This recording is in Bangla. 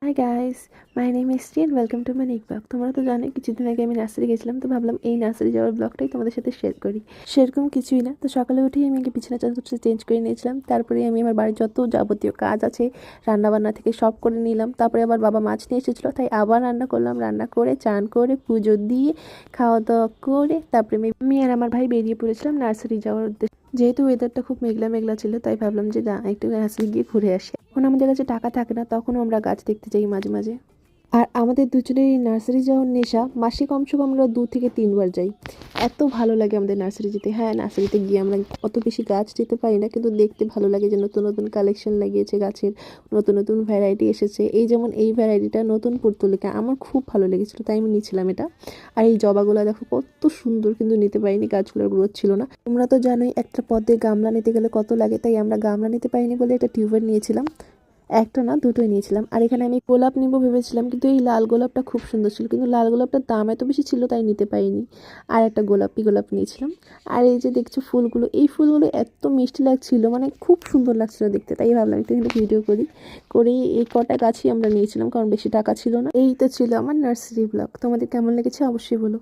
High guys, my name is T and welcome to my nick blog. তোমরা তো জানোই কিছুদিন আগে আমি নার্সারি গেছিলাম, তো ভাবলাম এই নার্সারি যাওয়ার ব্লগটাই তোমাদের সাথে শেয়ার করি। সেরকম কিছুই না, তো সকালে উঠেই আমি আগে বিছানা চাদর চেঞ্জ করে নিয়েছিলাম। তারপরে আমি আমার বাড়ির যত যাবতীয় কাজ আছে রান্নাবান্না থেকে সব করে নিলাম। তারপরে আবার বাবা মাছ নিয়ে এসেছিলো, তাই আবার রান্না করলাম। রান্না করে চান করে পুজো দিয়ে খাওয়া দাওয়া করে তারপরে আমি আর আমার ভাই বেরিয়ে পড়েছিলাম নার্সারি যাওয়ার উদ্দেশ্যে। যেহেতু ওয়েদারটা খুব মেঘলা মেঘলা ছিল, তাই ভাবলাম যে না, একটু নার্সারি গিয়ে ঘুরে আসি। এখন আমাদের কাছে টাকা থাকে না, তখনও আমরা গাছ দেখতে যাই মাঝে মাঝে। আর আমাদের দুজনেরই নার্সারি যাওয়ার নেশা। মাসে কমসে কম আমরা 2 থেকে 3 বার যাই। এত ভালো লাগে আমাদের নার্সারি যেতে। হ্যাঁ, নার্সারিতে গিয়ে আমরা অত বেশি গাছ যেতে পারি না, কিন্তু দেখতে ভালো লাগে যে নতুন নতুন কালেকশন লাগিয়েছে গাছের, নতুন নতুন ভ্যারাইটি এসেছে। এই যেমন এই ভ্যারাইটিটা নতুন পুর্তলিকা আমার খুব ভালো লেগেছিলো, তাই আমি নিয়েছিলাম এটা। আর এই জবাগুলো দেখো কত সুন্দর, কিন্তু নিতে পারিনি, গাছগুলোর গ্রোথ ছিল না। তোমরা তো জানোই একটা পদ্মে গামলা নিতে গেলে কত লাগে, তাই আমরা গামলা নিতে পারিনি বলে একটা টিউবওয়েল নিয়েছিলাম। একটা না, দুটোই নিয়েছিলাম। আর এখানে আমি গোলাপ নিব ভেবেছিলাম, কিন্তু এই লাল গোলাপটা খুব সুন্দর ছিল, কিন্তু লাল গোলাপটার দাম এত বেশি ছিল তাই নিতে পারিনি। আর একটা গোলাপি গোলাপ নিয়েছিলাম। আর এই যে দেখছো ফুলগুলো, এই ফুলগুলো এত মিষ্টি লাগছিল, মানে খুব সুন্দর লাগছিল দেখতে, তাই ভাবলাম একটু এখানে ভিডিও করি এই কটা গাছই আমরা নিয়েছিলাম, কারণ বেশি টাকা ছিল না। এই তো ছিল আমার নার্সারি ব্লগ। তোমাদের কেমন লেগেছে অবশ্যই বলো।